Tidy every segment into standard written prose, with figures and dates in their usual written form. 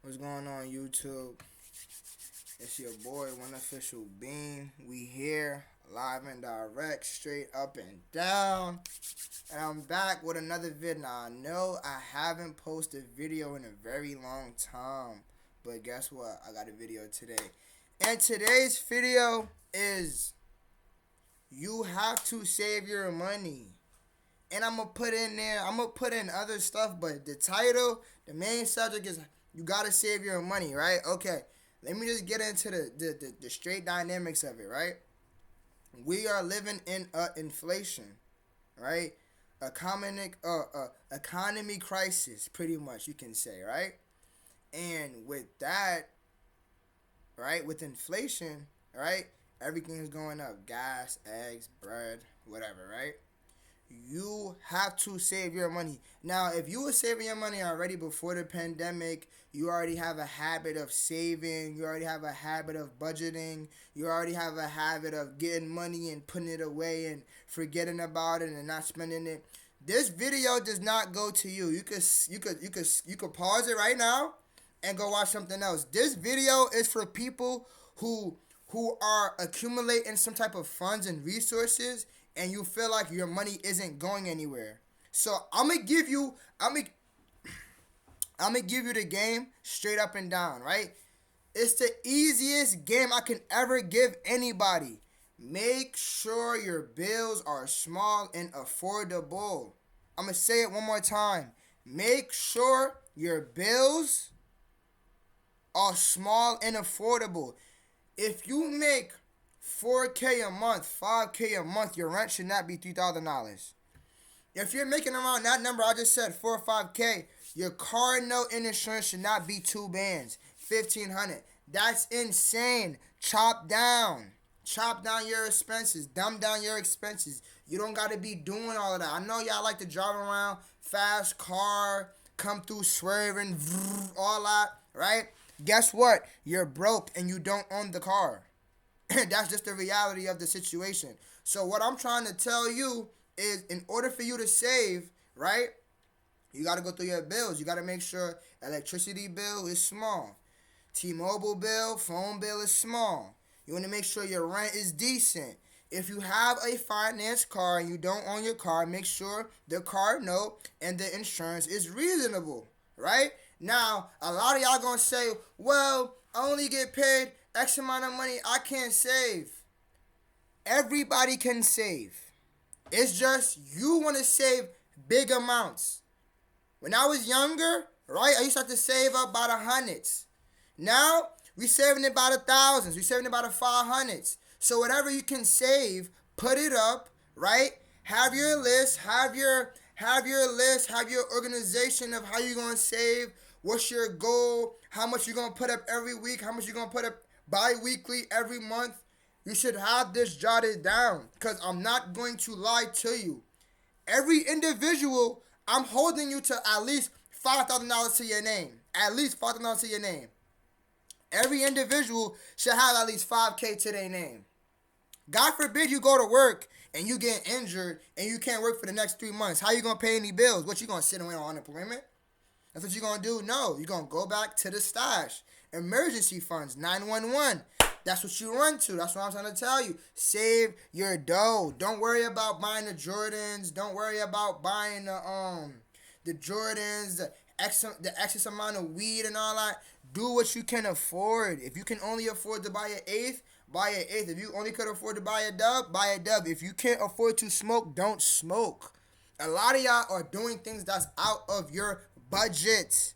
What's going on, YouTube? It's your boy, One Official Bean. We here, live and direct, straight up and down. And I'm back with another vid. Now, I know I haven't posted a video in a very long time. But guess what? I got a video today. And today's video is you have to save your money. And I'm going to put in there, I'm going to put in other stuff. But the title, the main subject is you gotta save your money, right? Okay, let me just get into the straight dynamics of it, right? We are living in inflation, right? Economy crisis, pretty much you can say, right? And with that, right, with inflation, right, everything is going up: gas, eggs, bread, whatever, right? You have to save your money. Now, if you were saving your money already before the pandemic, you already have a habit of saving, you already have a habit of budgeting, you already have a habit of getting money and putting it away and forgetting about it and not spending it. This video does not go to you. You could pause it right now and go watch something else. This video is for people who are accumulating some type of funds and resources and you feel like your money isn't going anywhere. So I'm gonna give you the game straight up and down, right? It's the easiest game I can ever give anybody. Make sure your bills are small and affordable. I'm gonna say it one more time. Make sure your bills are small and affordable. If you make 4K a month, 5K a month, your rent should not be $3,000. If you're making around that number I just said, 4 or 5K, your car note and insurance should not be 2 bands, 1,500. That's insane. Chop down your expenses, dumb down your expenses. You don't got to be doing all of that. I know y'all like to drive around fast car, come through swerving, all that, right? Guess what? You're broke and you don't own the car. That's just the reality of the situation. So what I'm trying to tell you is, in order for you to save, right, you got to go through your bills. You got to make sure electricity bill is small. T-Mobile bill, phone bill is small. You want to make sure your rent is decent. If you have a finance car and you don't own your car, make sure the car note and the insurance is reasonable, right? Now, a lot of y'all going to say, well, I only get paid X amount of money, I can't save. Everybody can save. It's just you want to save big amounts. When I was younger, right, I used to have to save up by the hundreds. Now, we saving it by the thousands. We saving it by the 500s. So whatever you can save, put it up, right? Have your list, have your list, have your organization of how you're going to save, what's your goal, how much you're going to put up every week, how much you're going to put up bi-weekly, every month. You should have this jotted down, because I'm not going to lie to you. Every individual, I'm holding you to at least $5,000 to your name. At least $5,000 to your name. Every individual should have at least 5K to their name. God forbid you go to work and you get injured and you can't work for the next 3 months. How you going to pay any bills? What, you going to sit away on unemployment? That's what you're going to do? No, you're going to go back to the stash. Emergency funds, 911. That's what you run to. That's what I'm trying to tell you. Save your dough. Don't worry about buying the Jordans. Don't worry about buying the Jordans, the excess amount of weed and all that. Do what you can afford. If you can only afford to buy an eighth, buy an eighth. If you only could afford to buy a dub, buy a dub. If you can't afford to smoke, don't smoke. A lot of y'all are doing things that's out of your budget.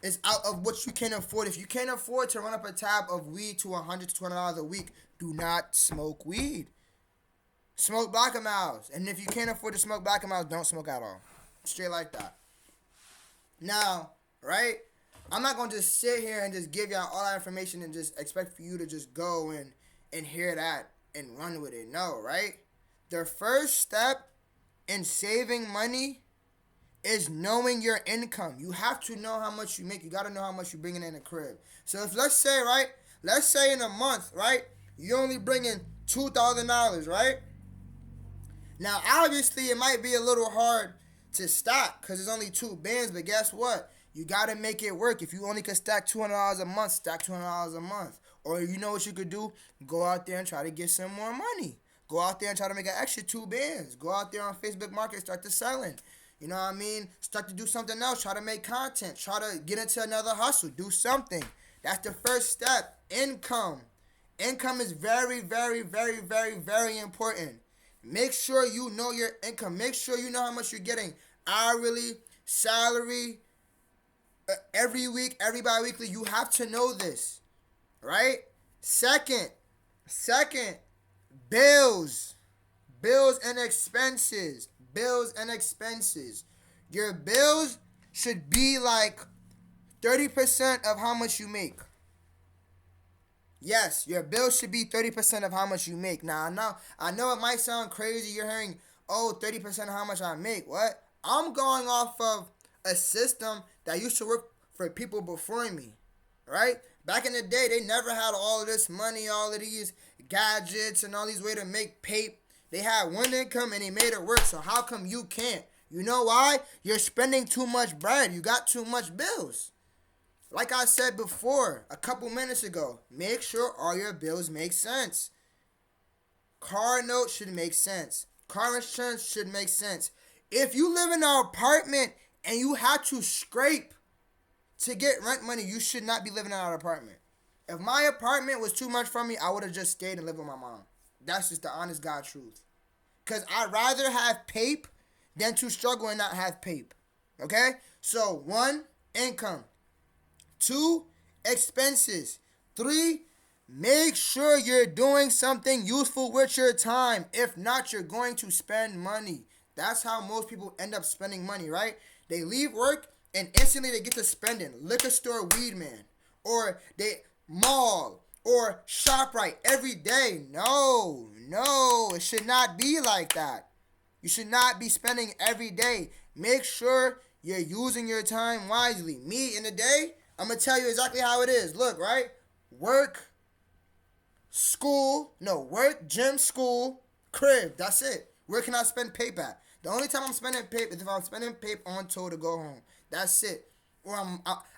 It's out of what you can afford. If you can't afford to run up a tab of weed to $100 to $200 a week, do not smoke weed. Smoke Black and Milds. And if you can't afford to smoke Black and Milds, don't smoke at all. Straight like that. Now, right? I'm not going to just sit here and just give y'all all that information and just expect for you to just go and hear that and run with it. No, right? The first step in saving money is knowing your income. You have to know how much you make. You got to know how much you're bringing in the crib. So if, let's say in a month, right, you only bring in $2,000, right? Now, obviously, it might be a little hard to stop because it's only 2 bands, but guess what? You gotta make it work. If you only can stack $200 a month, stack $200 a month. Or you know what you could do? Go out there and try to get some more money. Go out there and try to make an extra 2 bands. Go out there on Facebook Market, start to selling. You know what I mean? Start to do something else. Try to make content. Try to get into another hustle. Do something. That's the first step. Income. Income is very, very, very, very, very important. Make sure you know your income. Make sure you know how much you're getting. Hourly, salary, every week, every bi-weekly. You have to know this. Right? Second, bills. Bills and expenses. Bills and expenses. Your bills should be like 30% of how much you make. Yes, your bill should be 30% of how much you make. Now, I know it might sound crazy. You're hearing, 30% of how much I make. What? I'm going off of a system that used to work for people before me, right? Back in the day, they never had all of this money, all of these gadgets, and all these ways to make pay. They had one income and they made it work. So how come you can't? You know why? You're spending too much bread. You got too much bills. Like I said before, a couple minutes ago, make sure all your bills make sense. Car note should make sense. Car insurance should make sense. If you live in an apartment and you have to scrape to get rent money, you should not be living in an apartment. If my apartment was too much for me, I would have just stayed and lived with my mom. That's just the honest God truth. Because I'd rather have pape than to struggle and not have pape. Okay? So, 1, income. 2, expenses. 3, make sure you're doing something useful with your time. If not, you're going to spend money. That's how most people end up spending money, right? They leave work and instantly they get to spending. Liquor store, weed man. Or they mall. Or ShopRite every day. No. It should not be like that. You should not be spending every day. Make sure you're using your time wisely. Me, in the day, I'm going to tell you exactly how it is. Look, right? Work, gym, school, crib. That's it. Where can I spend paper at? The only time I'm spending paper is if I'm spending paper on tour to go home. That's it. Or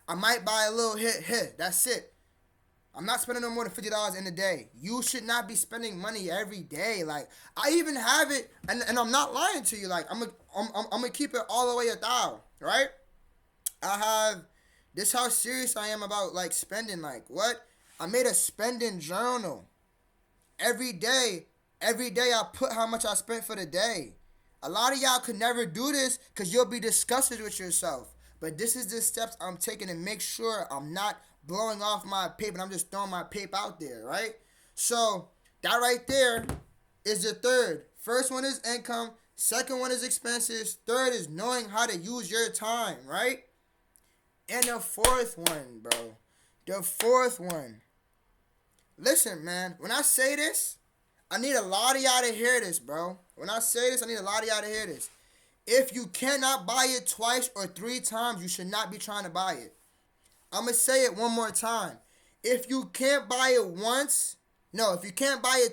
I might buy a little hit. That's it. I'm not spending no more than $50 in a day. You should not be spending money every day. Like, I even have it, and I'm not lying to you. Like, I'm gonna keep it all the way 1,000, right? I have this how serious I am about, like, spending. Like, what? I made a spending journal. Every day I put how much I spent for the day. A lot of y'all could never do this because you'll be disgusted with yourself. But this is the steps I'm taking to make sure I'm not blowing off my paper and I'm just throwing my paper out there, right? So, that right there is the third. First one is income. Second one is expenses. Third is knowing how to use your time, right? And the fourth one, bro. The fourth one. Listen, man. When I say this, I need a lot of y'all to hear this, bro. When I say this, I need a lot of y'all to hear this. If you cannot buy it twice or 3 times, you should not be trying to buy it. I'm going to say it one more time. If you can't buy it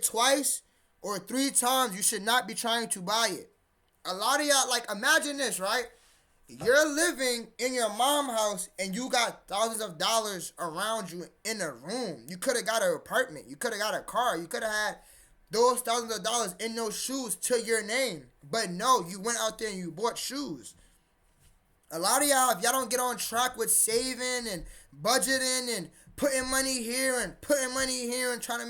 twice or 3 times, you should not be trying to buy it. A lot of y'all, like, imagine this, right? You're living in your mom's house and you got thousands of dollars around you in a room. You could have got an apartment. You could have got a car. You could have had those thousands of dollars in those shoes to your name. But no, you went out there and you bought shoes. A lot of y'all, if y'all don't get on track with saving and budgeting and putting money here and putting money here and try to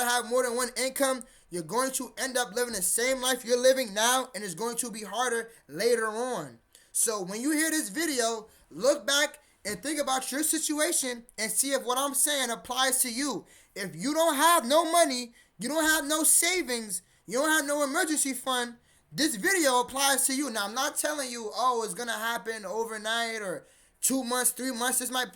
have more than one income, you're going to end up living the same life you're living now, and it's going to be harder later on. So when you hear this video, look back and think about your situation and see if what I'm saying applies to you. If you don't have no money, you don't have no savings, you don't have no emergency fund, this video applies to you. Now, I'm not telling you, it's going to happen overnight or 2 months, 3 months. This might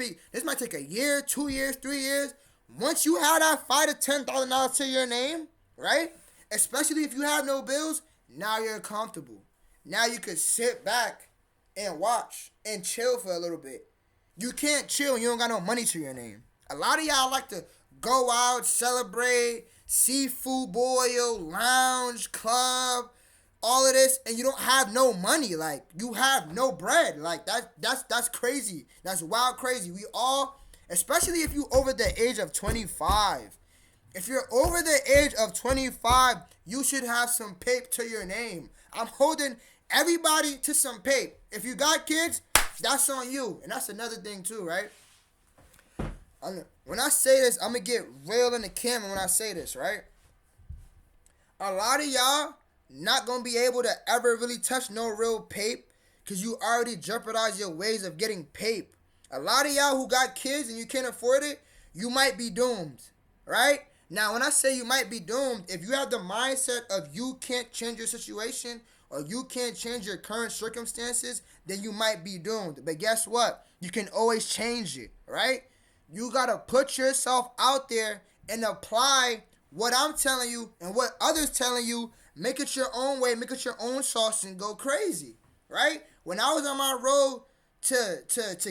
take a year, 2 years, 3 years. Once you have that $5,000 to $10,000 to your name, right? Especially if you have no bills, now you're comfortable. Now you could sit back and watch and chill for a little bit. You can't chill when you don't got no money to your name. A lot of y'all like to go out, celebrate, seafood boil, lounge, club, all of this and you don't have no money. Like, you have no bread. Like, that's crazy. That's wild crazy. We all, especially if you over the age of 25. If you're over the age of 25, you should have some paper to your name. I'm holding everybody to some paper. If you got kids, that's on you. And that's another thing too, right? When I say this, I'm going to get real in the camera when I say this, right? A lot of y'all not going to be able to ever really touch no real paper because you already jeopardized your ways of getting paper. A lot of y'all who got kids and you can't afford it, you might be doomed, right? Now, when I say you might be doomed, if you have the mindset of you can't change your situation or you can't change your current circumstances, then you might be doomed. But guess what? You can always change it, right? You got to put yourself out there and apply what I'm telling you and what others telling you. Make it your own way, make it your own sauce and go crazy, right? When I was on my road to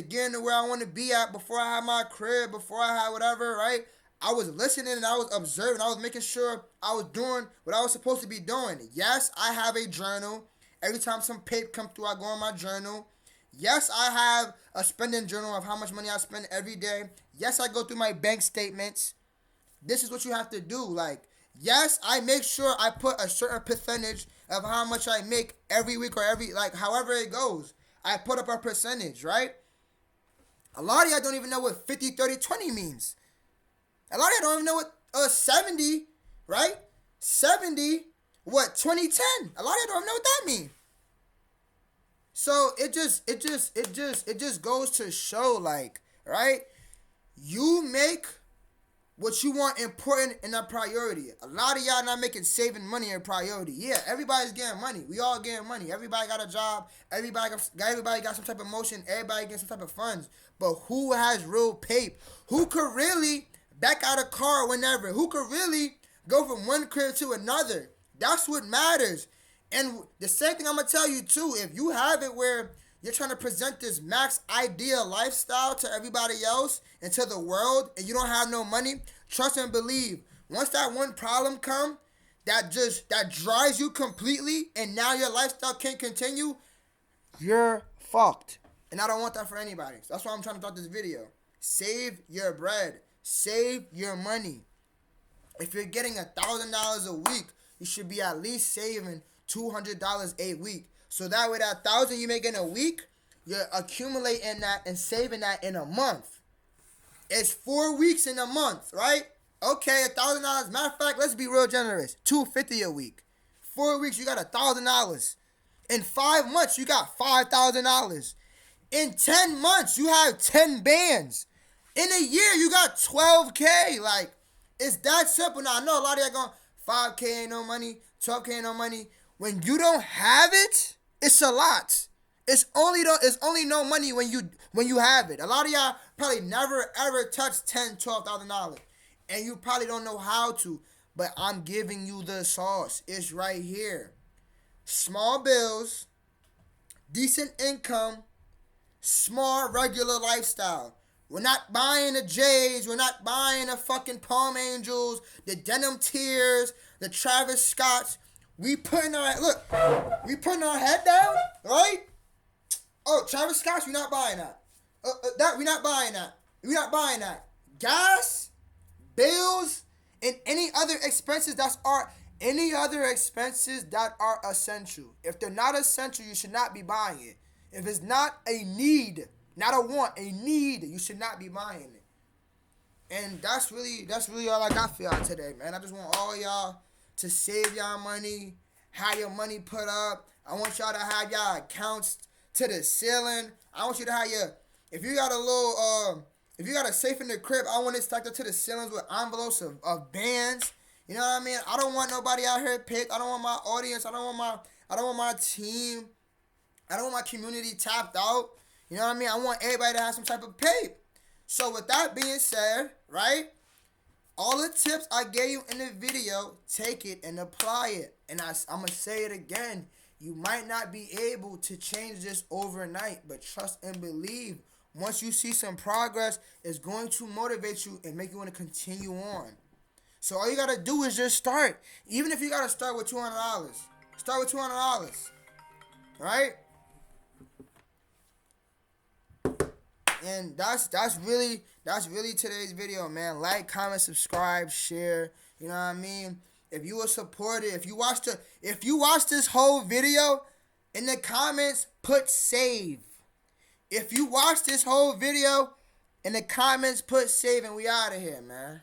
getting to where I want to be at before I had my crib, before I had whatever, right? I was listening and I was observing. I was making sure I was doing what I was supposed to be doing. Yes, I have a journal. Every time some paper comes through, I go on my journal. Yes, I have a spending journal of how much money I spend every day. Yes, I go through my bank statements. This is what you have to do. Like, yes, I make sure I put a certain percentage of how much I make every week or however it goes. I put up a percentage, right? A lot of y'all don't even know what 50, 30, 20 means. A lot of y'all don't even know what 70, right? 70, what, 2010. A lot of y'all don't even know what that means. So it just goes to show, like, right? You make what you want important and a priority. A lot of y'all not making saving money a priority. Yeah, everybody's getting money. We all getting money. Everybody got a job. Everybody got some type of motion. Everybody getting some type of funds. But who has real paper? Who could really back out a car whenever? Who could really go from one crib to another? That's what matters. And the same thing I'm going to tell you too, if you have it where you're trying to present this max ideal lifestyle to everybody else and to the world and you don't have no money, trust and believe. Once that one problem come that drives you completely and now your lifestyle can't continue, you're fucked. And I don't want that for anybody. So that's why I'm trying to start this video. Save your bread. Save your money. If you're getting $1,000 a week, you should be at least saving $200 a week. So that way that $1,000 you make in a week, you're accumulating that and saving that in a month. It's 4 weeks in a month, right? Okay, $1,000. Matter of fact, let's be real generous. $250 a week. 4 weeks, you got $1,000. In 5 months, you got $5,000. In 10 months, you have 10 bands. In a year, you got $12K. Like, it's that simple. Now, I know a lot of y'all going, 5K ain't no money, 12K ain't no money. When you don't have it, it's a lot. It's only no money when you have it. A lot of y'all probably never ever touched $10,000, $12,000, and you probably don't know how to. But I'm giving you the sauce. It's right here. Small bills, decent income, small regular lifestyle. We're not buying the J's. We're not buying the fucking Palm Angels, the Denim Tears, the Travis Scotts. We putting our head down, right? Oh, Travis Scott's, we not buying that. We not buying that. We not buying that. Gas, bills, and any other expenses that are essential. If they're not essential, you should not be buying it. If it's not a need, not a want, a need, you should not be buying it. And that's really all I got for y'all today, man. I just want all y'all to save y'all money, have your money put up. I want y'all to have y'all accounts to the ceiling. I want you to have if you got a safe in the crib, I want it stacked up to the ceilings with envelopes of bands. You know what I mean? I don't want nobody out here picked. I don't want my audience. I don't want my team. I don't want my community tapped out. You know what I mean? I want everybody to have some type of pay. So with that being said, right? All the tips I gave you in the video, take it and apply it. And I'm going to say it again. You might not be able to change this overnight, but trust and believe. Once you see some progress, it's going to motivate you and make you want to continue on. So all you got to do is just start. Even if you got to start with $200. Start with $200. Right? And that's really today's video, man. Like, comment, subscribe, share. You know what I mean? If you will support it, if you watch this whole video, in the comments put save. If you watch this whole video, in the comments put save, and we out of here, man.